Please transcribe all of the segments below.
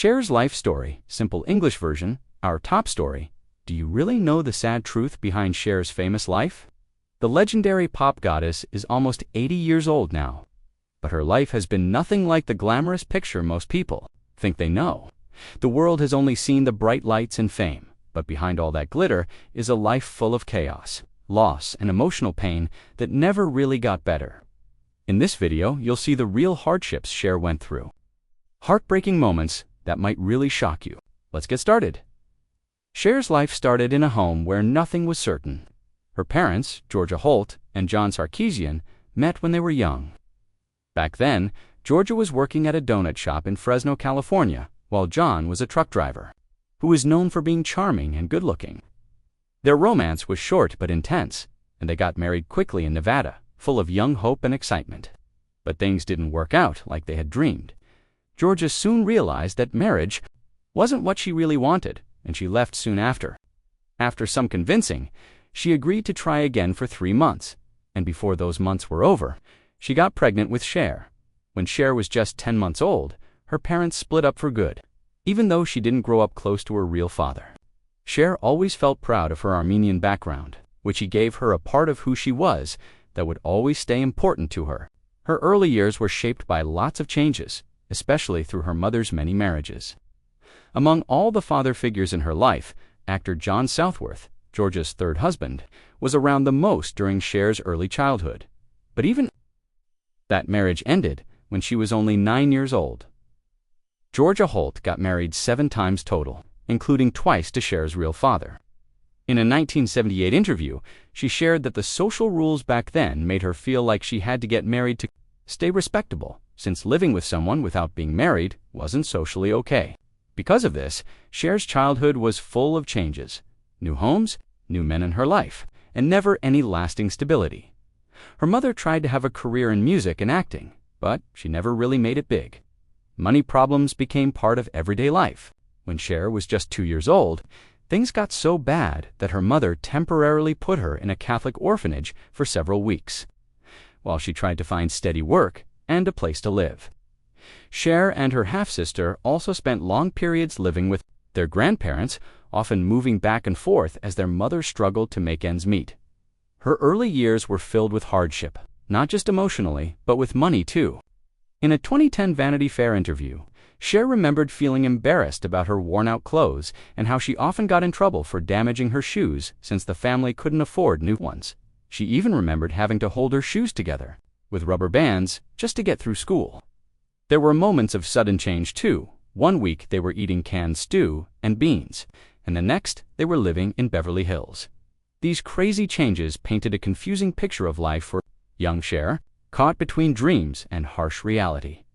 Cher's life story, simple English version, our top story. Do you really know the sad truth behind Cher's famous life? The legendary pop goddess is almost 80 years old now, but her life has been nothing like the glamorous picture most people think they know. The world has only seen the bright lights and fame, but behind all that glitter is a life full of chaos, loss, and emotional pain that never really got better. In this video, you'll see the real hardships Cher went through. Heartbreaking moments that might really shock you. Let's get started. Cher's life started in a home where nothing was certain. Her parents, Georgia Holt and John Sarkeesian, met when they were young. Back then, Georgia was working at a donut shop in Fresno, California, while John was a truck driver, who was known for being charming and good-looking. Their romance was short but intense, and they got married quickly in Nevada, full of young hope and excitement. But things didn't work out like they had dreamed. Georgia soon realized that marriage wasn't what she really wanted, and she left soon after. After some convincing, she agreed to try again for 3 months, and before those months were over, she got pregnant with Cher. When Cher was just 10 months old, her parents split up for good, even though she didn't grow up close to her real father. Cher always felt proud of her Armenian background, which he gave her a part of who she was that would always stay important to her. Her early years were shaped by lots of changes, especially through her mother's many marriages. Among all the father figures in her life, actor John Southworth, Georgia's third husband, was around the most during Cher's early childhood. But even that marriage ended when she was only 9 years old. Georgia Holt got married 7 times total, including twice to Cher's real father. In a 1978 interview, she shared that the social rules back then made her feel like she had to get married to stay respectable, since living with someone without being married wasn't socially okay. Because of this, Cher's childhood was full of changes, new homes, new men in her life, and never any lasting stability. Her mother tried to have a career in music and acting, but she never really made it big. Money problems became part of everyday life. When Cher was just 2 years old, things got so bad that her mother temporarily put her in a Catholic orphanage for several weeks, while she tried to find steady work and a place to live. Cher and her half-sister also spent long periods living with their grandparents, often moving back and forth as their mother struggled to make ends meet. Her early years were filled with hardship, not just emotionally, but with money too. In a 2010 Vanity Fair interview, Cher remembered feeling embarrassed about her worn-out clothes and how she often got in trouble for damaging her shoes since the family couldn't afford new ones. She even remembered having to hold her shoes together with rubber bands just to get through school. There were moments of sudden change too. One week they were eating canned stew and beans, and the next they were living in Beverly Hills. These crazy changes painted a confusing picture of life for young Cher, caught between dreams and harsh reality.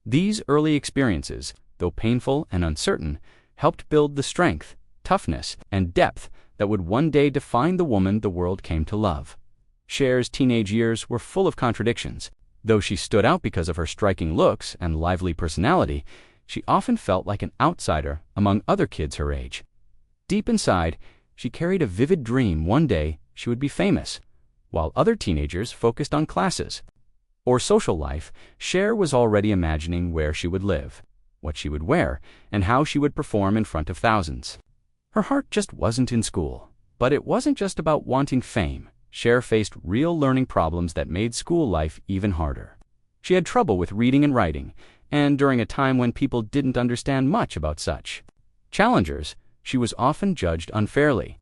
These early experiences, though painful and uncertain, helped build the strength, toughness, and depth that would one day define the woman the world came to love. Cher's teenage years were full of contradictions. Though she stood out because of her striking looks and lively personality, she often felt like an outsider among other kids her age. Deep inside, she carried a vivid dream one day she would be famous, while other teenagers focused on classes or social life. Cher was already imagining where she would live, what she would wear, and how she would perform in front of thousands. Her heart just wasn't in school. But it wasn't just about wanting fame. Cher faced real learning problems that made school life even harder. She had trouble with reading and writing, and during a time when people didn't understand much about such challengers, she was often judged unfairly.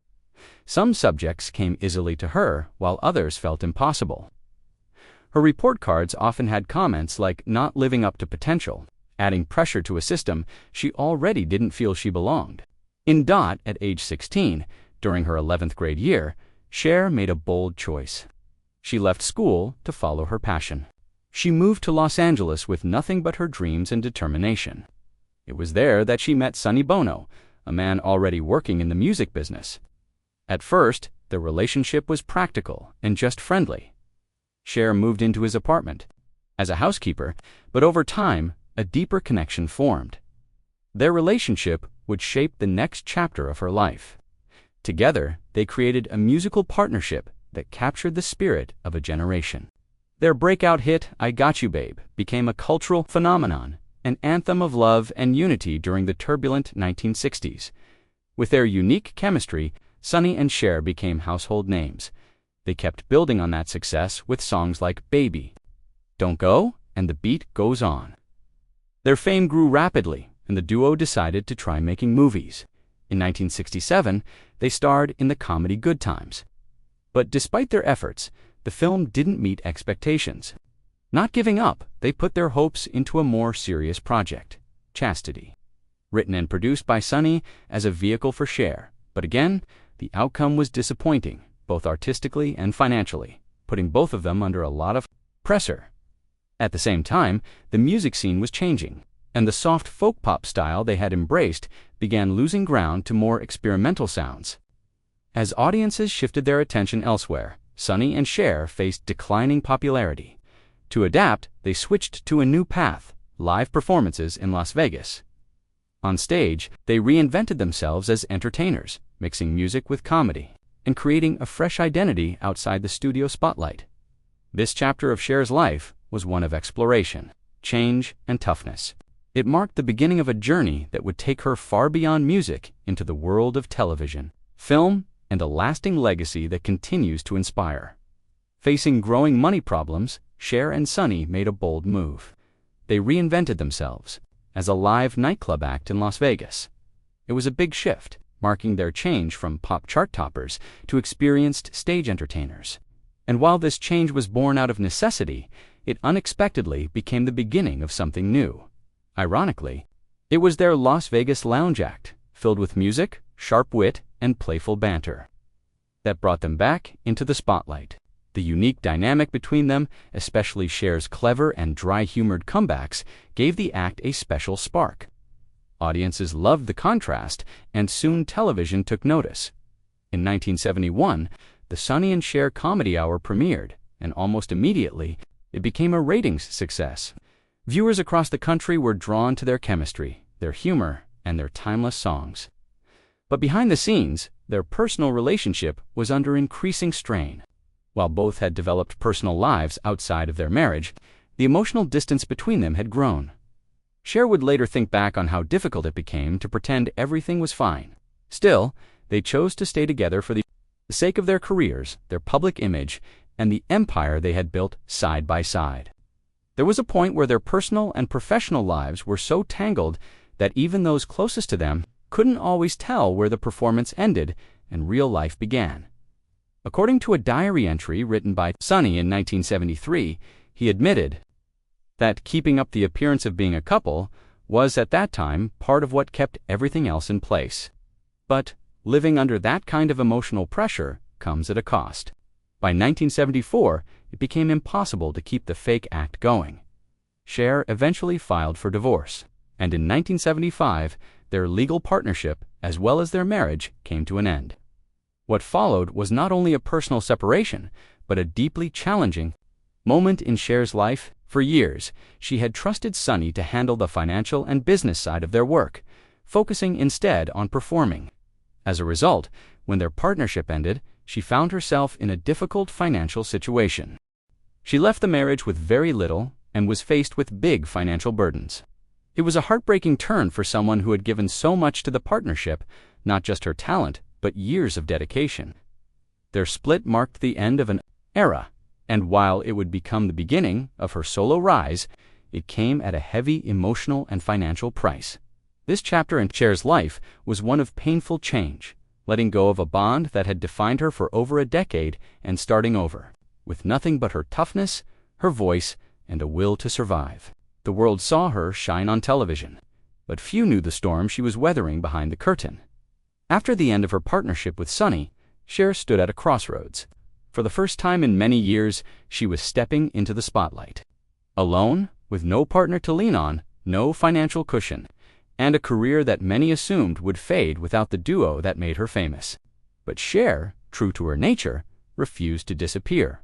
Some subjects came easily to her, while others felt impossible. Her report cards often had comments like not living up to potential, adding pressure to a system she already didn't feel she belonged. In Dot, at age 16, during her 11th grade year, Cher made a bold choice. She left school to follow her passion. She moved to Los Angeles with nothing but her dreams and determination. It was there that she met Sonny Bono, a man already working in the music business. At first, their relationship was practical and just friendly. Cher moved into his apartment as a housekeeper, but over time, a deeper connection formed. Their relationship would shape the next chapter of her life. Together, they created a musical partnership that captured the spirit of a generation. Their breakout hit, I Got You Babe, became a cultural phenomenon, an anthem of love and unity during the turbulent 1960s. With their unique chemistry, Sonny and Cher became household names. They kept building on that success with songs like Baby, Don't Go, and The Beat Goes On. Their fame grew rapidly, and the duo decided to try making movies. In 1967, they starred in the comedy Good Times. But despite their efforts, the film didn't meet expectations. Not giving up, they put their hopes into a more serious project, Chastity. Written and produced by Sonny as a vehicle for Cher, but again, the outcome was disappointing, both artistically and financially, putting both of them under a lot of pressure. At the same time, the music scene was changing, and the soft folk pop style they had embraced began losing ground to more experimental sounds. As audiences shifted their attention elsewhere, Sonny and Cher faced declining popularity. To adapt, they switched to a new path, live performances in Las Vegas. On stage, they reinvented themselves as entertainers, mixing music with comedy, and creating a fresh identity outside the studio spotlight. This chapter of Cher's life was one of exploration, change, and toughness. It marked the beginning of a journey that would take her far beyond music into the world of television, film, and a lasting legacy that continues to inspire. Facing growing money problems, Cher and Sonny made a bold move. They reinvented themselves as a live nightclub act in Las Vegas. It was a big shift, marking their change from pop chart toppers to experienced stage entertainers. And while this change was born out of necessity, it unexpectedly became the beginning of something new. Ironically, it was their Las Vegas lounge act, filled with music, sharp wit, and playful banter, that brought them back into the spotlight. The unique dynamic between them, especially Cher's clever and dry-humored comebacks, gave the act a special spark. Audiences loved the contrast, and soon television took notice. In 1971, the Sonny and Cher Comedy Hour premiered, and almost immediately, it became a ratings success. Viewers across the country were drawn to their chemistry, their humor, and their timeless songs. But behind the scenes, their personal relationship was under increasing strain. While both had developed personal lives outside of their marriage, the emotional distance between them had grown. Cher would later think back on how difficult it became to pretend everything was fine. Still, they chose to stay together for the sake of their careers, their public image, and the empire they had built side by side. There was a point where their personal and professional lives were so tangled that even those closest to them couldn't always tell where the performance ended and real life began. According to a diary entry written by Sonny in 1973, he admitted that keeping up the appearance of being a couple was at that time part of what kept everything else in place. But living under that kind of emotional pressure comes at a cost. By 1974, it became impossible to keep the fake act going. Cher eventually filed for divorce, and in 1975, their legal partnership, as well as their marriage, came to an end. What followed was not only a personal separation, but a deeply challenging moment in Cher's life. For years, she had trusted Sonny to handle the financial and business side of their work, focusing instead on performing. As a result, when their partnership ended, she found herself in a difficult financial situation. She left the marriage with very little and was faced with big financial burdens. It was a heartbreaking turn for someone who had given so much to the partnership, not just her talent, but years of dedication. Their split marked the end of an era, and while it would become the beginning of her solo rise, it came at a heavy emotional and financial price. This chapter in Cher's life was one of painful change, letting go of a bond that had defined her for over a decade and starting over, with nothing but her toughness, her voice, and a will to survive. The world saw her shine on television, but few knew the storm she was weathering behind the curtain. After the end of her partnership with Sonny, Cher stood at a crossroads. For the first time in many years, she was stepping into the spotlight. Alone, with no partner to lean on, no financial cushion, and a career that many assumed would fade without the duo that made her famous. But Cher, true to her nature, refused to disappear.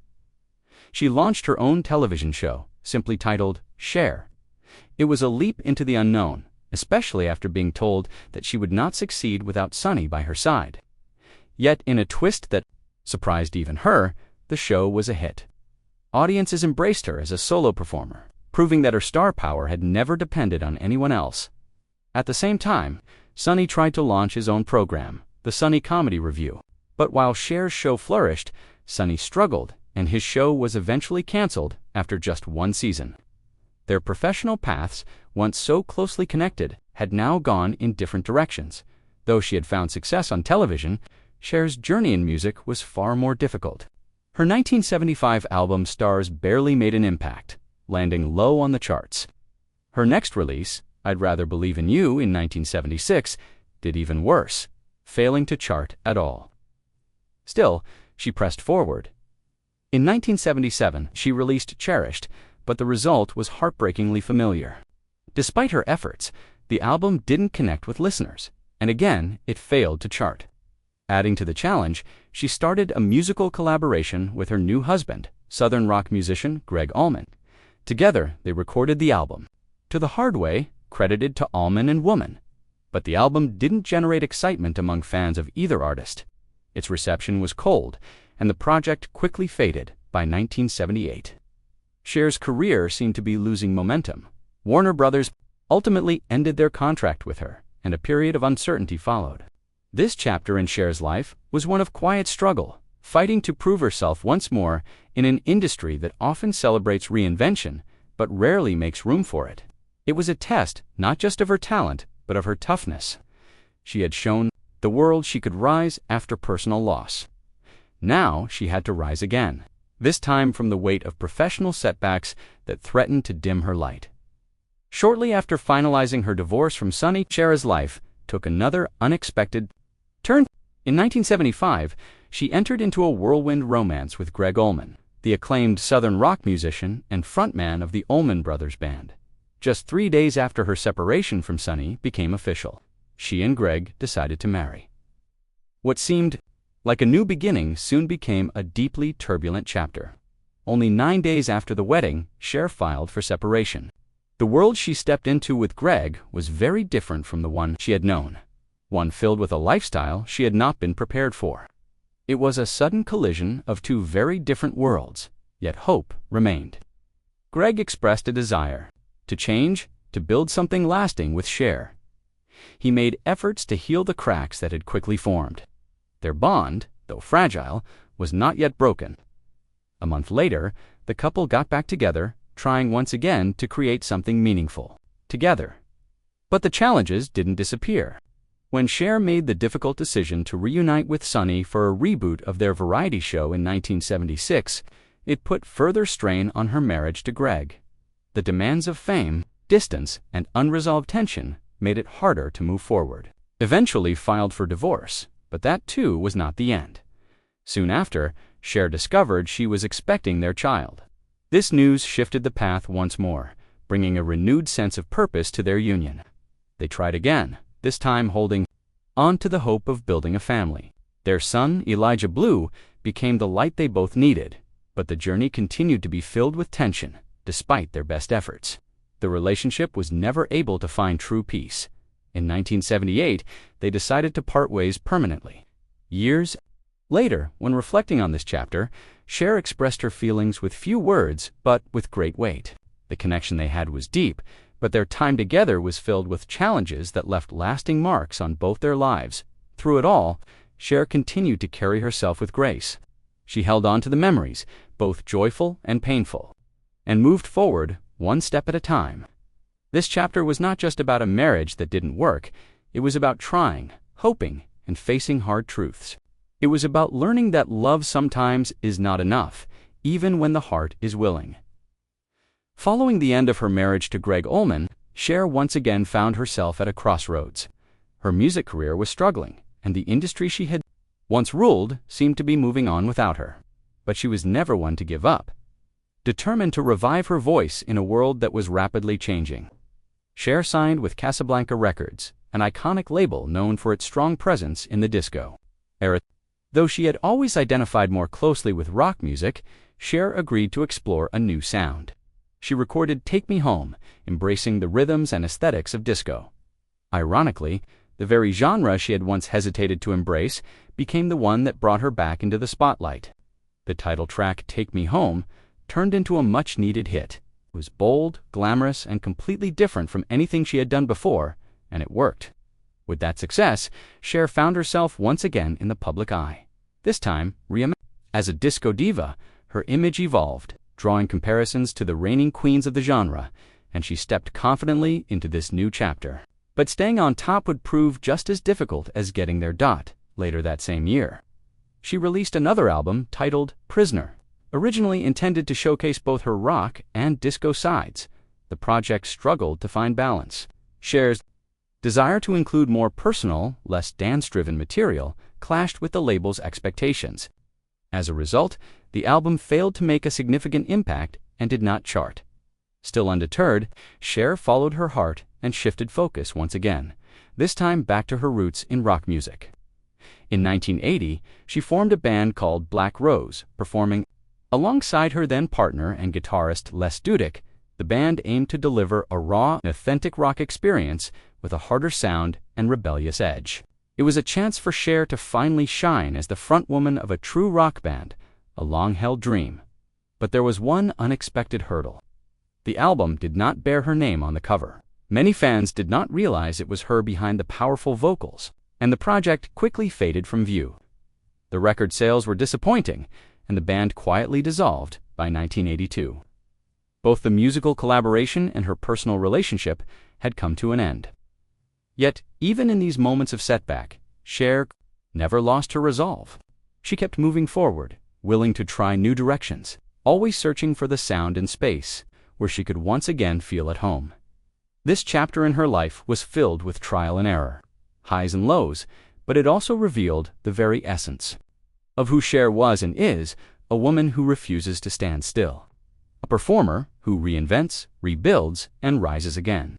She launched her own television show, simply titled Cher. It was a leap into the unknown, especially after being told that she would not succeed without Sonny by her side. Yet, in a twist that surprised even her, the show was a hit. Audiences embraced her as a solo performer, proving that her star power had never depended on anyone else. At the same time, Sonny tried to launch his own program, the Sonny Comedy Review. But while Cher's show flourished, Sonny struggled, and his show was eventually canceled after just one season. Their professional paths, once so closely connected, had now gone in different directions. Though she had found success on television, Cher's journey in music was far more difficult. Her 1975 album Stars barely made an impact, landing low on the charts. Her next release, I'd Rather Believe in You in 1976, did even worse, failing to chart at all. Still, she pressed forward. In 1977, she released Cherished, but the result was heartbreakingly familiar. Despite her efforts, the album didn't connect with listeners, and again, it failed to chart. Adding to the challenge, she started a musical collaboration with her new husband, Southern rock musician Gregg Allman. Together, they recorded the album, To the Hard Way, credited to Allman and Woman. But the album didn't generate excitement among fans of either artist. Its reception was cold, and the project quickly faded by 1978. Cher's career seemed to be losing momentum. Warner Brothers ultimately ended their contract with her, and a period of uncertainty followed. This chapter in Cher's life was one of quiet struggle, fighting to prove herself once more in an industry that often celebrates reinvention, but rarely makes room for it. It was a test not just of her talent, but of her toughness. She had shown the world she could rise after personal loss. Now she had to rise again, this time from the weight of professional setbacks that threatened to dim her light. Shortly after finalizing her divorce from Sonny, Cher's life took another unexpected turn. In 1975, she entered into a whirlwind romance with Gregg Allman, the acclaimed Southern rock musician and frontman of the Allman Brothers Band. Just 3 days after her separation from Sonny became official, she and Gregg decided to marry. What seemed like a new beginning soon became a deeply turbulent chapter. Only 9 days after the wedding, Cher filed for separation. The world she stepped into with Gregg was very different from the one she had known, one filled with a lifestyle she had not been prepared for. It was a sudden collision of two very different worlds, yet hope remained. Gregg expressed a desire to change, to build something lasting with Cher. He made efforts to heal the cracks that had quickly formed. Their bond, though fragile, was not yet broken. A month later, the couple got back together, trying once again to create something meaningful together. But the challenges didn't disappear. When Cher made the difficult decision to reunite with Sonny for a reboot of their variety show in 1976, it put further strain on her marriage to Gregg. The demands of fame, distance, and unresolved tension made it harder to move forward. Eventually filed for divorce, but that too was not the end. Soon after, Cher discovered she was expecting their child. This news shifted the path once more, bringing a renewed sense of purpose to their union. They tried again, this time holding on to the hope of building a family. Their son, Elijah Blue, became the light they both needed, but the journey continued to be filled with tension, despite their best efforts. The relationship was never able to find true peace. In 1978, they decided to part ways permanently. Years later, when reflecting on this chapter, Cher expressed her feelings with few words, but with great weight. The connection they had was deep, but their time together was filled with challenges that left lasting marks on both their lives. Through it all, Cher continued to carry herself with grace. She held on to the memories, both joyful and painful, and moved forward one step at a time. This chapter was not just about a marriage that didn't work. It was about trying, hoping, and facing hard truths. It was about learning that love sometimes is not enough, even when the heart is willing. Following the end of her marriage to Gregg Allman, Cher once again found herself at a crossroads. Her music career was struggling, and the industry she had once ruled seemed to be moving on without her. But she was never one to give up. Determined to revive her voice in a world that was rapidly changing, Cher signed with Casablanca Records, an iconic label known for its strong presence in the disco era. Though she had always identified more closely with rock music, Cher agreed to explore a new sound. She recorded Take Me Home, embracing the rhythms and aesthetics of disco. Ironically, the very genre she had once hesitated to embrace became the one that brought her back into the spotlight. The title track, Take Me Home, turned into a much-needed hit, was bold, glamorous, and completely different from anything she had done before, and it worked. With that success, Cher found herself once again in the public eye. This time, as a disco diva, her image evolved, drawing comparisons to the reigning queens of the genre, and she stepped confidently into this new chapter. But staying on top would prove just as difficult as getting there. Later that same year, she released another album titled Prisoner. Originally intended to showcase both her rock and disco sides, the project struggled to find balance. Cher's desire to include more personal, less dance-driven material clashed with the label's expectations. As a result, the album failed to make a significant impact and did not chart. Still undeterred, Cher followed her heart and shifted focus once again, this time back to her roots in rock music. In 1980, she formed a band called Black Rose, performing alongside her then-partner and guitarist Les Dudek. The band aimed to deliver a raw, authentic rock experience with a harder sound and rebellious edge. It was a chance for Cher to finally shine as the frontwoman of a true rock band, a long-held dream. But there was one unexpected hurdle. The album did not bear her name on the cover. Many fans did not realize it was her behind the powerful vocals, and the project quickly faded from view. The record sales were disappointing, and the band quietly dissolved by 1982. Both the musical collaboration and her personal relationship had come to an end. Yet, even in these moments of setback, Cher never lost her resolve. She kept moving forward, willing to try new directions, always searching for the sound and space where she could once again feel at home. This chapter in her life was filled with trial and error, highs and lows, but it also revealed the very essence of who Cher was and is, a woman who refuses to stand still. A performer who reinvents, rebuilds, and rises again.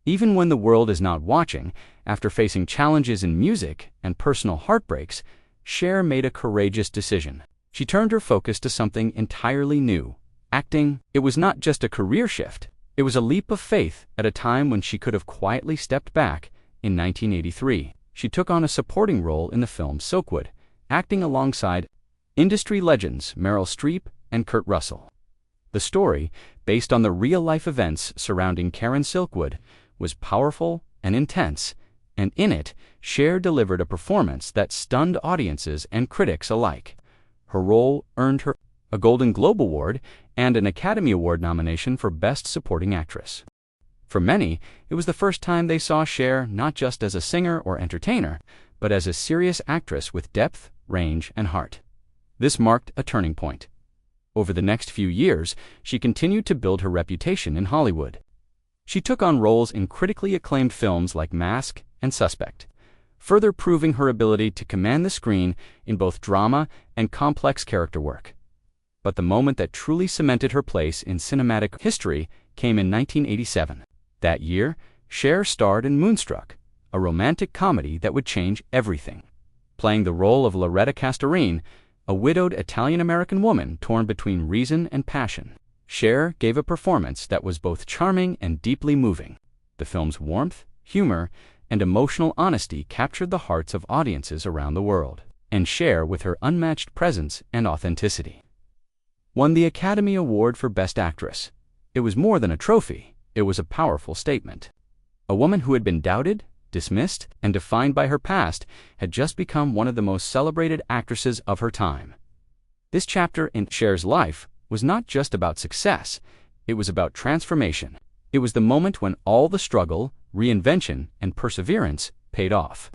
Even when the world is not watching, after facing challenges in music and personal heartbreaks, Cher made a courageous decision. She turned her focus to something entirely new, acting. It was not just a career shift. It was a leap of faith at a time when she could have quietly stepped back. In 1983, she took on a supporting role in the film Silkwood, acting alongside industry legends Meryl Streep and Kurt Russell. The story, based on the real-life events surrounding Karen Silkwood, was powerful and intense, and in it, Cher delivered a performance that stunned audiences and critics alike. Her role earned her a Golden Globe Award and an Academy Award nomination for Best Supporting Actress. For many, it was the first time they saw Cher not just as a singer or entertainer, but as a serious actress with depth, range, and heart. This marked a turning point. Over the next few years, she continued to build her reputation in Hollywood. She took on roles in critically acclaimed films like Mask and Suspect, further proving her ability to command the screen in both drama and complex character work. But the moment that truly cemented her place in cinematic history came in 1987. That year, Cher starred in Moonstruck, a romantic comedy that would change everything. Playing the role of Loretta Castorine, a widowed Italian-American woman torn between reason and passion, Cher gave a performance that was both charming and deeply moving. The film's warmth, humor, and emotional honesty captured the hearts of audiences around the world, and Cher, with her unmatched presence and authenticity, won the Academy Award for Best Actress. It was more than a trophy, it was a powerful statement. A woman who had been doubted, dismissed, and defined by her past had just become one of the most celebrated actresses of her time. This chapter in Cher's life was not just about success, it was about transformation. It was the moment when all the struggle, reinvention, and perseverance paid off.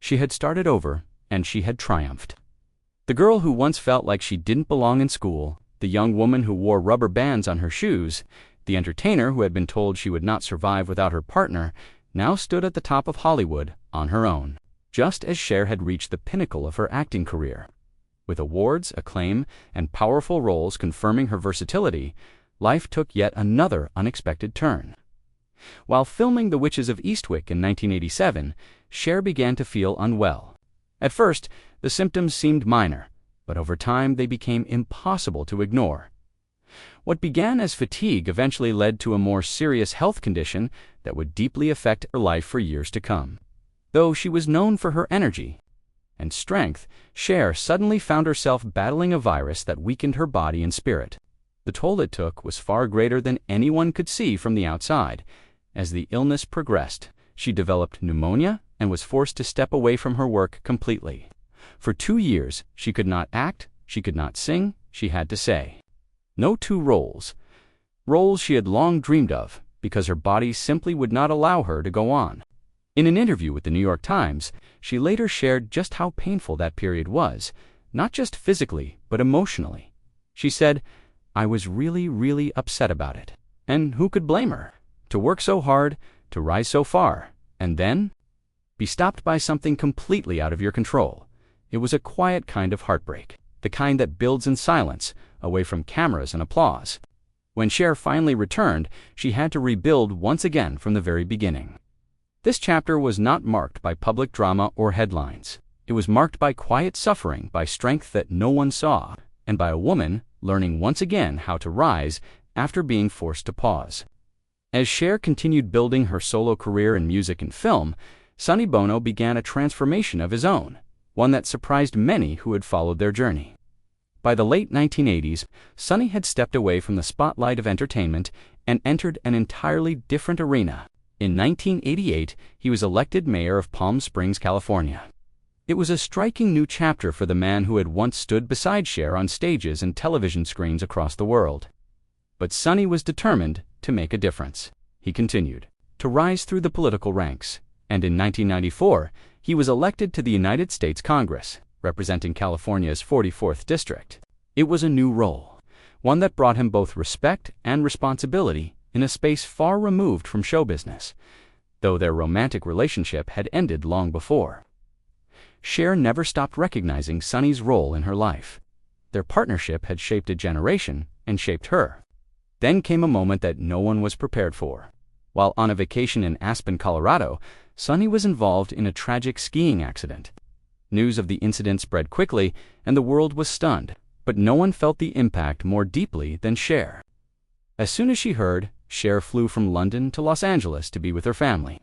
She had started over, and she had triumphed. The girl who once felt like she didn't belong in school, the young woman who wore rubber bands on her shoes, the entertainer who had been told she would not survive without her partner, now stood at the top of Hollywood on her own, just as Cher had reached the pinnacle of her acting career. With awards, acclaim, and powerful roles confirming her versatility, life took yet another unexpected turn. While filming The Witches of Eastwick in 1987, Cher began to feel unwell. At first, the symptoms seemed minor, but over time they became impossible to ignore. What began as fatigue eventually led to a more serious health condition that would deeply affect her life for years to come. Though she was known for her energy and strength, Cher suddenly found herself battling a virus that weakened her body and spirit. The toll it took was far greater than anyone could see from the outside. As the illness progressed, she developed pneumonia and was forced to step away from her work completely. For 2 years, she could not act, she could not sing, she had to say no to roles she had long dreamed of, because her body simply would not allow her to go on. In an interview with the New York Times, she later shared just how painful that period was, not just physically, but emotionally. She said, "I was really upset about it. And who could blame her? To work so hard, to rise so far, and then be stopped by something completely out of your control. It was a quiet kind of heartbreak, the kind that builds in silence, away from cameras and applause." When Cher finally returned, she had to rebuild once again from the very beginning. This chapter was not marked by public drama or headlines. It was marked by quiet suffering, by strength that no one saw, and by a woman learning once again how to rise after being forced to pause. As Cher continued building her solo career in music and film, Sonny Bono began a transformation of his own, one that surprised many who had followed their journey. By the late 1980s, Sonny had stepped away from the spotlight of entertainment and entered an entirely different arena. In 1988, he was elected mayor of Palm Springs, California. It was a striking new chapter for the man who had once stood beside Cher on stages and television screens across the world. But Sonny was determined to make a difference. He continued to rise through the political ranks, and in 1994, he was elected to the United States Congress, representing California's 44th District. It was a new role, one that brought him both respect and responsibility in a space far removed from show business, though their romantic relationship had ended long before. Cher never stopped recognizing Sonny's role in her life. Their partnership had shaped a generation and shaped her. Then came a moment that no one was prepared for. While on a vacation in Aspen, Colorado, Sonny was involved in a tragic skiing accident. News of the incident spread quickly, and the world was stunned, but no one felt the impact more deeply than Cher. As soon as she heard, Cher flew from London to Los Angeles to be with her family.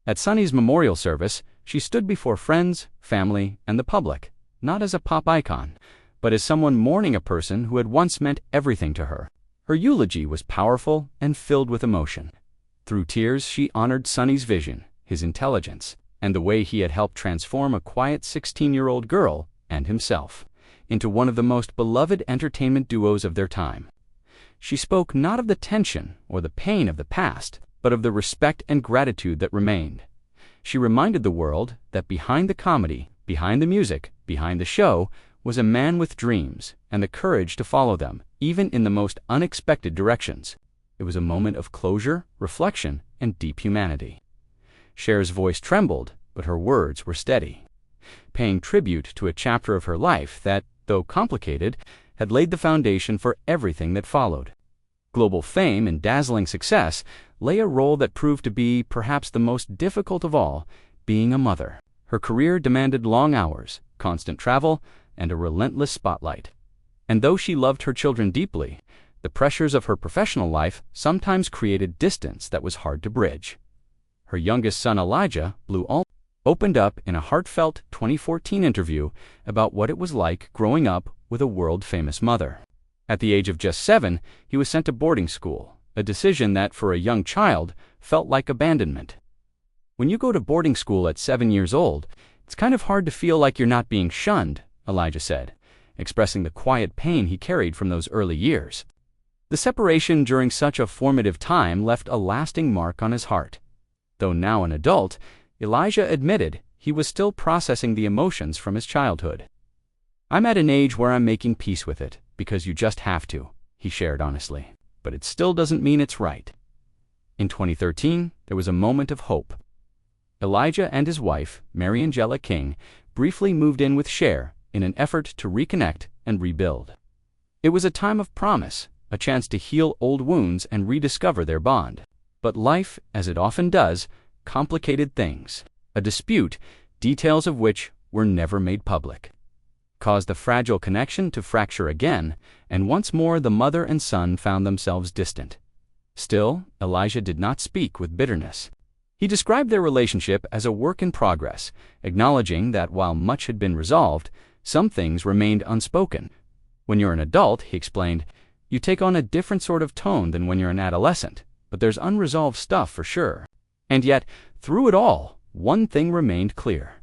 At Sonny's memorial service, she stood before friends, family, and the public, not as a pop icon, but as someone mourning a person who had once meant everything to her. Her eulogy was powerful and filled with emotion. Through tears, she honored Sonny's vision, his intelligence, and the way he had helped transform a quiet 16-year-old girl and himself into one of the most beloved entertainment duos of their time. She spoke not of the tension or the pain of the past, but of the respect and gratitude that remained. She reminded the world that behind the comedy, behind the music, behind the show, was a man with dreams and the courage to follow them, even in the most unexpected directions. It was a moment of closure, reflection, and deep humanity. Cher's voice trembled, but her words were steady, paying tribute to a chapter of her life that, though complicated, had laid the foundation for everything that followed. Global fame and dazzling success lay a role that proved to be perhaps the most difficult of all, being a mother. Her career demanded long hours, constant travel, and a relentless spotlight. And though she loved her children deeply, the pressures of her professional life sometimes created distance that was hard to bridge. Her youngest son Elijah opened up in a heartfelt 2014 interview about what it was like growing up with a world-famous mother. At the age of just 7, he was sent to boarding school, a decision that, for a young child, felt like abandonment. When you go to boarding school at 7 years old, it's kind of hard to feel like you're not being shunned, Elijah said, expressing the quiet pain he carried from those early years. The separation during such a formative time left a lasting mark on his heart. Though now an adult, Elijah admitted he was still processing the emotions from his childhood. "I'm at an age where I'm making peace with it, because you just have to," he shared honestly. "But it still doesn't mean it's right." In 2013, there was a moment of hope. Elijah and his wife, Mary Angela King, briefly moved in with Cher in an effort to reconnect and rebuild. It was a time of promise, a chance to heal old wounds and rediscover their bond. But life, as it often does, complicated things. A dispute, details of which were never made public, caused the fragile connection to fracture again, and once more the mother and son found themselves distant. Still, Elijah did not speak with bitterness. He described their relationship as a work in progress, acknowledging that while much had been resolved, some things remained unspoken. "When you're an adult," he explained, You take on a different sort of tone than when you're an adolescent, but there's unresolved stuff for sure. And yet, through it all, one thing remained clear.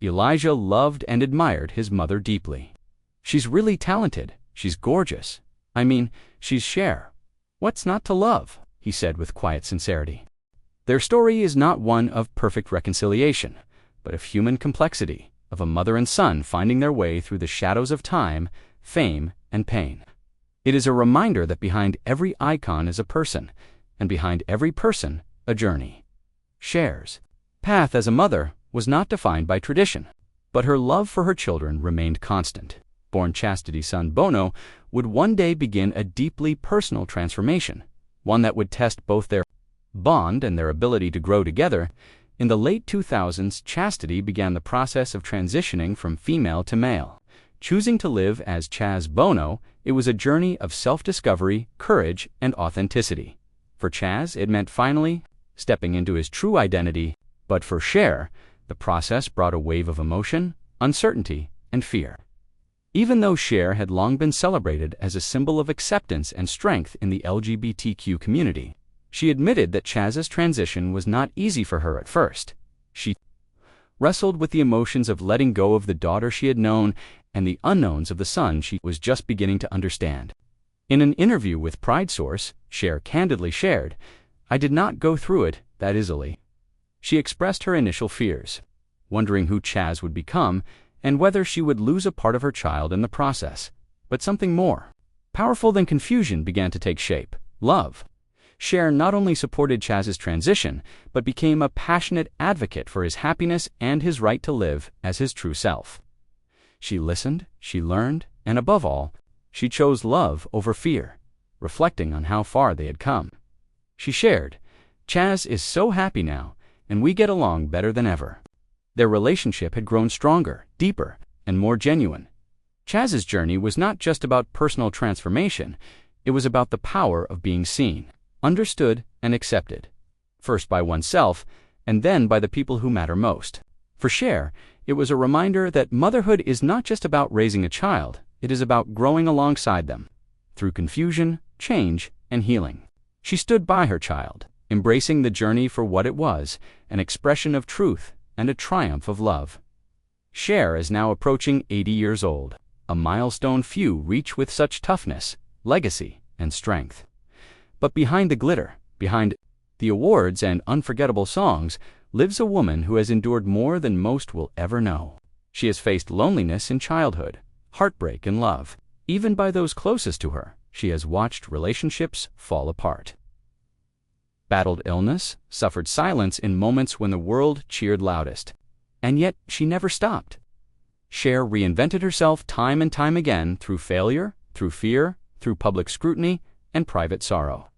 Elijah loved and admired his mother deeply. She's really talented. She's gorgeous. I mean, she's Cher. What's not to love? He said with quiet sincerity. Their story is not one of perfect reconciliation, but of human complexity, of a mother and son finding their way through the shadows of time, fame, and pain. It is a reminder that behind every icon is a person, and behind every person, a journey. Cher's path as a mother was not defined by tradition, but her love for her children remained constant. Born Chastity's son Bono would one day begin a deeply personal transformation, one that would test both their bond and their ability to grow together. In the late 2000s, Chastity began the process of transitioning from female to male. Choosing to live as Chaz Bono, it was a journey of self-discovery, courage, and authenticity. For Chaz, it meant finally stepping into his true identity, but for Cher, the process brought a wave of emotion, uncertainty, and fear. Even though Cher had long been celebrated as a symbol of acceptance and strength in the LGBTQ community, she admitted that Chaz's transition was not easy for her at first. She wrestled with the emotions of letting go of the daughter she had known and the unknowns of the son she was just beginning to understand. In an interview with Pride Source, Cher candidly shared, "I did not go through it that easily." She expressed her initial fears, wondering who Chaz would become and whether she would lose a part of her child in the process. But something more powerful than confusion began to take shape: love. Cher not only supported Chaz's transition, but became a passionate advocate for his happiness and his right to live as his true self. She listened, she learned, and above all, she chose love over fear, reflecting on how far they had come. She shared, "Chaz is so happy now, and we get along better than ever." Their relationship had grown stronger, deeper, and more genuine. Chaz's journey was not just about personal transformation, it was about the power of being seen, understood, and accepted, first by oneself, and then by the people who matter most. For Cher, it was a reminder that motherhood is not just about raising a child, it is about growing alongside them, through confusion, change, and healing. She stood by her child, embracing the journey for what it was, an expression of truth and a triumph of love. Cher is now approaching 80 years old, a milestone few reach with such toughness, legacy, and strength. But behind the glitter, behind the awards and unforgettable songs, lives a woman who has endured more than most will ever know. She has faced loneliness in childhood, heartbreak in love. Even by those closest to her, she has watched relationships fall apart. Battled illness, suffered silence in moments when the world cheered loudest. And yet, she never stopped. Cher reinvented herself time and time again through failure, through fear, through public scrutiny, and private sorrow.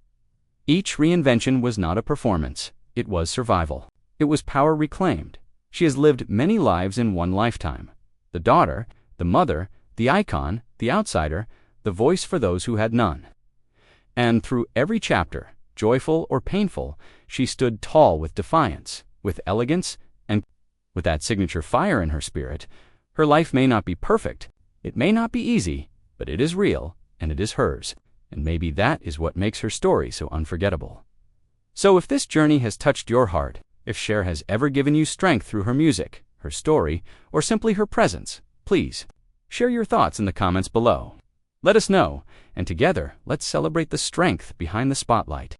Each reinvention was not a performance, it was survival. It was power reclaimed. She has lived many lives in one lifetime. The daughter, the mother, the icon, the outsider, the voice for those who had none. And through every chapter, joyful or painful, she stood tall with defiance, with elegance, and with that signature fire in her spirit. Her life may not be perfect, it may not be easy, but it is real, and it is hers. And maybe that is what makes her story so unforgettable. So if this journey has touched your heart, if Cher has ever given you strength through her music, her story, or simply her presence, please share your thoughts in the comments below. Let us know, and together, let's celebrate the strength behind the spotlight.